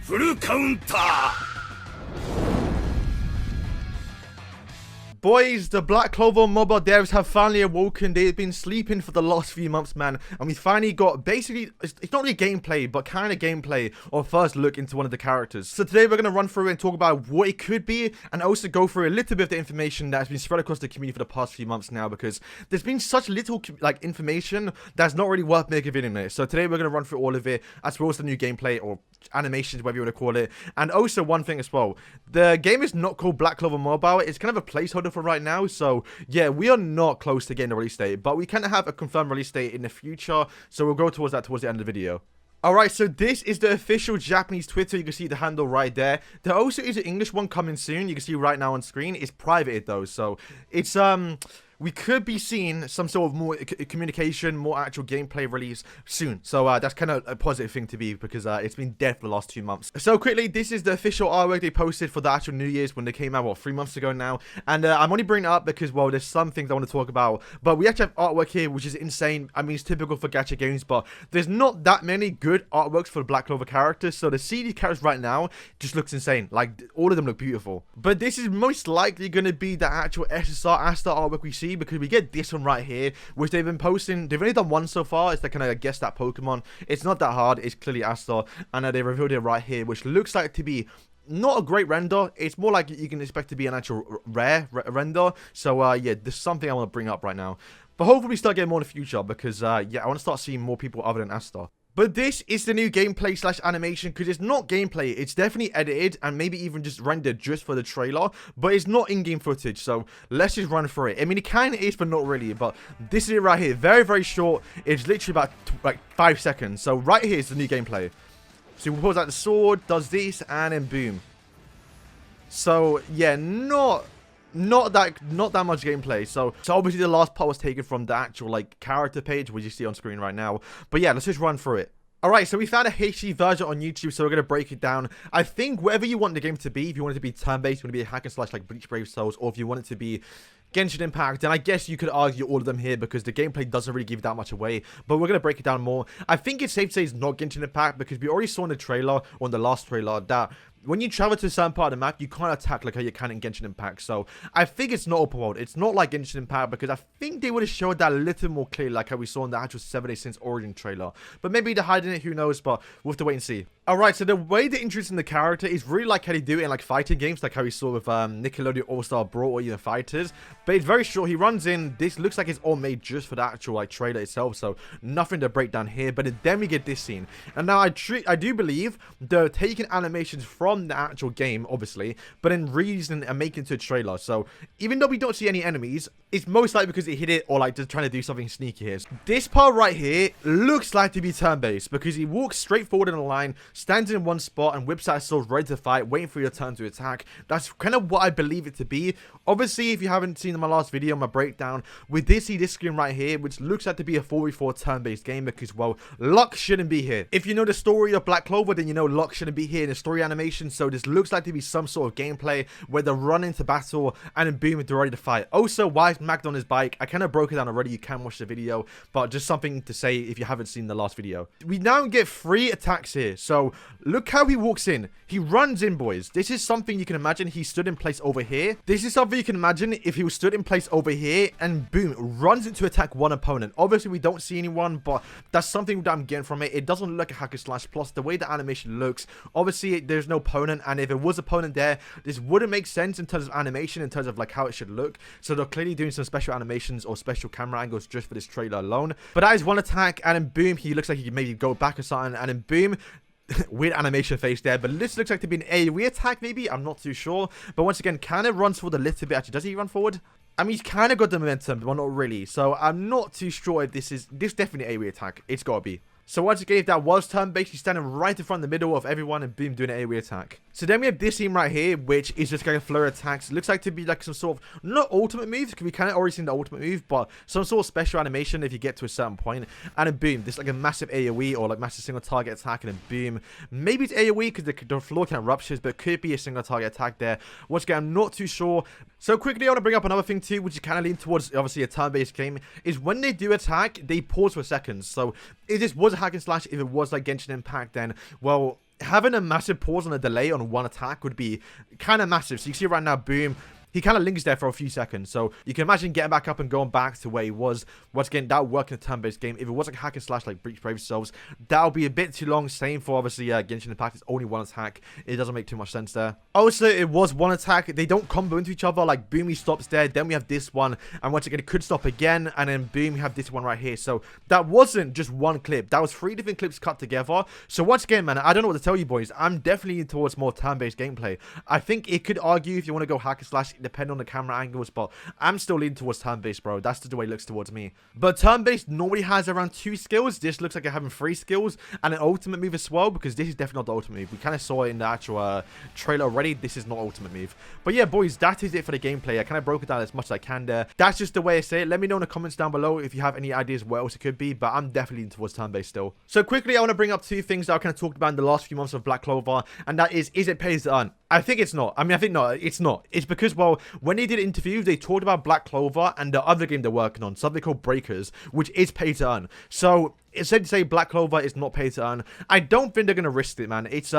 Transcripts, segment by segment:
フルカウンター Boys, the Black Clover mobile devs have finally awoken. They've been sleeping for the last few months, man. And we finally got basically, it's not really gameplay, but kind of gameplay or first look into one of the characters. So today we're going to run through and talk about what it could be and also go through a little bit of the information that's been spread across the community for the past few months now, because there's been such little like information that's not really worth making a video in it. So today we're going to run through all of it, as well as the new gameplay or animations, whatever you want to call it. And also one thing as well, the game is not called Black Clover Mobile. It's kind of a placeholder for right now. So yeah, we are not close to getting a release date, but we kind of have a confirmed release date in the future, so we'll go towards that towards the end of the video. Alright, so this is the official Japanese Twitter. You can see the handle right there. There also is an English one coming soon. You can see right now on screen. It's privated though, so it's we could be seeing some sort of more communication, more actual gameplay release soon. So that's kind of a positive thing to be, because it's been dead for the last 2 months. So quickly, this is the official artwork they posted for the actual New Year's when they came out, what, 3 months ago now. And I'm only bringing it up because, well, there's some things I want to talk about. But we actually have artwork here, which is insane. I mean, it's typical for gacha games, but there's not that many good artworks for the Black Clover characters. So to see these characters right now just looks insane. Like, all of them look beautiful. But this is most likely going to be the actual SSR Asta artwork we see, because we get this one right here, which they've been posting. They've only done one so far. It's like, kind of guess that Pokemon. It's not that hard. It's clearly Asta, and they revealed it right here, which looks like to be not a great render. It's more like you can expect to be an actual rare render. So yeah, there's something I want to bring up right now, but hopefully we start getting more in the future, because yeah, I want to start seeing more people other than Asta. But this is the new gameplay slash animation, because it's not gameplay. It's definitely edited and maybe even just rendered just for the trailer, but it's not in-game footage. So let's just run through it. I mean, it kind of is, but not really. But this is it right here. Very, very short. It's literally about like 5 seconds. So right here is the new gameplay. So we pulls out the sword, does this, and then boom. So yeah, not that much gameplay. So obviously the last part was taken from the actual like character page, which you see on screen right now. But yeah, let's just run through it. Alright, so we found a HD version on YouTube, so we're going to break it down. I think whatever you want the game to be, if you want it to be turn-based, you want it to be a hack and slash like Bleach Brave Souls, or if you want it to be Genshin Impact, and I guess you could argue all of them here, because the gameplay doesn't really give that much away, but we're going to break it down more. I think it's safe to say it's not Genshin Impact, because we already saw in the trailer, or in the last trailer, that when you travel to a certain part of the map, you can't attack like how you can in Genshin Impact. So I think it's not open world. It's not like Genshin Impact, because I think they would have showed that a little more clearly, like how we saw in the actual 7 Days Since Origin trailer. But maybe they're hiding it, who knows, but we'll have to wait and see. Alright, so the way they're introducing the character is really like how they do it in like fighting games, like how we saw with Nickelodeon All-Star Brawl or even Fighters. But it's very short. He runs in. This looks like it's all made just for the actual like trailer itself, so nothing to break down here. But then we get this scene. And now I do believe they're taking animations from the actual game, obviously, but then reusing and making it to a trailer. So even though we don't see any enemies, it's most likely because they hit it, or like just trying to do something sneaky here. This part right here looks like to be turn-based, because he walks straight forward in a line, stands in one spot, and whips out his sword ready to fight, waiting for your turn to attack. That's kind of what I believe it to be. Obviously, if you haven't seen my last video, my breakdown, we did see this screen right here, which looks like to be a 4v4 turn-based game, because, well, luck shouldn't be here. If you know the story of Black Clover, then you know luck shouldn't be here in the story animation. So this looks like to be some sort of gameplay where they run into battle, and then boom, they're ready to fight. Also, why is Mac on his bike? I kind of broke it down already. You can watch the video, but just something to say if you haven't seen the last video. We now get 3 attacks here. So look how he walks in. He runs in, boys. This is something you can imagine he stood in place over here. This is something you can imagine if he was stood in place over here, and boom, runs in to attack one opponent. Obviously, we don't see anyone, but that's something that I'm getting from it. It doesn't look like a hack and slash. Plus, the way the animation looks, obviously, there's no opponent, and if it was opponent there, this wouldn't make sense in terms of animation, in terms of like how it should look. So they're clearly doing some special animations or special camera angles just for this trailer alone. But that is one attack, and then boom, he looks like he can maybe go back or something, and then boom, weird animation face there, but this looks like to be an AoE attack maybe. I'm not too sure, but once again, kind of runs forward a little bit. Actually, does he run forward? I mean, he's kind of got the momentum, but not really. So I'm not too sure if this definitely AoE attack. It's got to be. So once again, if that was turn-based, he's standing right in front of the middle of everyone and boom, doing an AoE attack. So then we have this scene right here, which is just like a flurry of attacks. It looks like to be like some sort of, not ultimate moves, because we kind of already seen the ultimate move, but some sort of special animation if you get to a certain point. And then boom, this like a massive AoE or like massive single target attack, and then boom. Maybe it's AoE because the floor kind of ruptures, but it could be a single target attack there. Once again, I'm not too sure. So quickly, I want to bring up another thing too, which is kind of leaning towards obviously a turn-based game, is when they do attack, they pause for seconds. So if this was a hack and slash, if it was like Genshin Impact, then, well, having a massive pause on a delay on one attack would be kind of massive. So you see right now, boom. He kind of lingers there for a few seconds. So you can imagine getting back up and going back to where he was. Once again, that would work in a turn-based game. If it was like hack and slash like Breach Brave Souls, that would be a bit too long. Same for obviously Genshin Impact. It's only one attack. It doesn't make too much sense there. Also, it was one attack. They don't combo into each other. Like boom, he stops there. Then we have this one. And once again, it could stop again. And then boom, we have this one right here. So that wasn't just one clip. That was 3 different clips cut together. So once again, man, I don't know what to tell you boys. I'm definitely towards more turn-based gameplay. I think it could argue if you want to go hack and slash, depending on the camera angles, but I'm still leaning towards turn-based, bro. That's the way it looks towards me. But turn-based normally has around 2 skills. This looks like it having 3 skills and an ultimate move as well, because this is definitely not the ultimate move. We kind of saw it in the actual trailer already. This is not ultimate move. But yeah, boys, that is it for the gameplay. I kind of broke it down as much as I can there. That's just the way I say it. Let me know in the comments down below if you have any ideas what else it could be, but I'm definitely leaning towards turn-based still. So quickly, I want to bring up 2 things that I kind of talked about in the last few months of Black Clover, and that is it pay to earn? I think it's not. I mean, I think no, it's not. It's because, well, when they did interviews, they talked about Black Clover and the other game they're working on, something called Breakers, which is pay to earn. So it's said to say Black Clover is not pay to earn. I don't think they're gonna risk it, man. It's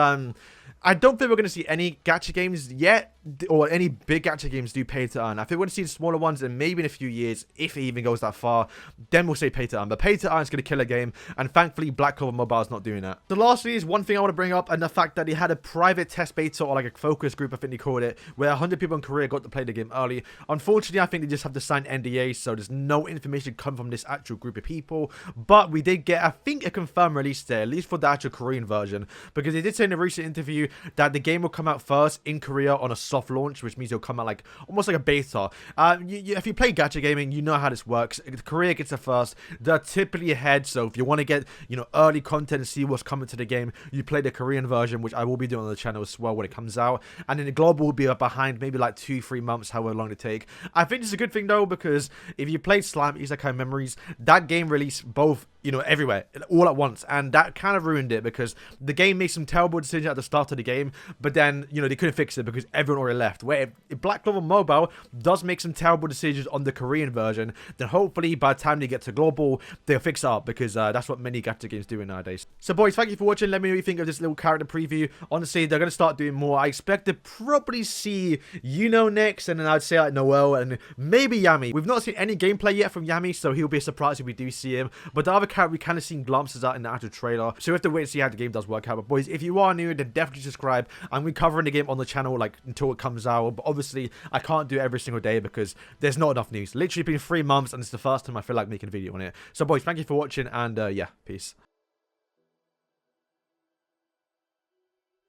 I don't think we're going to see any gacha games yet, or any big gacha games do pay to earn. I think we're going to see the smaller ones, and maybe in a few years, if it even goes that far, then we'll say pay to earn. But pay to earn is going to kill a game, and thankfully, Black Clover Mobile is not doing that. So lastly is one thing I want to bring up, and the fact that they had a private test beta, or like a focus group, I think they called it, where 100 people in Korea got to play the game early. Unfortunately, I think they just have to sign NDAs, so there's no information come from this actual group of people. But we did get, I think, a confirmed release there, at least for the actual Korean version, because they did say in a recent interview that the game will come out first in Korea on a soft launch, which means it'll come out like almost like a beta. If you play gacha gaming, you know how this works. Korea gets it first. They're typically ahead, so if you want to get, you know, early content and see what's coming to the game, you play the Korean version, which I will be doing on the channel as well when it comes out. And then the global will be behind maybe like 2-3 months, however long it take. I think it's a good thing though, because if you played Slime Isekai Memories, that game released both, you know, everywhere, all at once, and that kind of ruined it, because the game made some terrible decisions at the start of the game, but then, you know, they couldn't fix it because everyone already left. Where if Black Clover Mobile does make some terrible decisions on the Korean version, then hopefully by the time they get to global, they'll fix it up, because that's what many gacha games do nowadays. So boys, thank you for watching. Let me know what you think of this little character preview. Honestly, they're going to start doing more. I expect to probably see Yuno next, and then I'd say like Noel and maybe Yami. We've not seen any gameplay yet from Yami, so he'll be a surprise if we do see him. But the other character we kind of seen glimpses out in the actual trailer, so we have to wait and see how the game does work out. But boys, if you are new, then definitely subscribe. I'm going to be covering the game on the channel like until it comes out, but obviously I can't do it every single day because there's not enough news. Literally been 3 months, and it's the first time I feel like making a video on it. So boys, thank you for watching, and yeah, peace.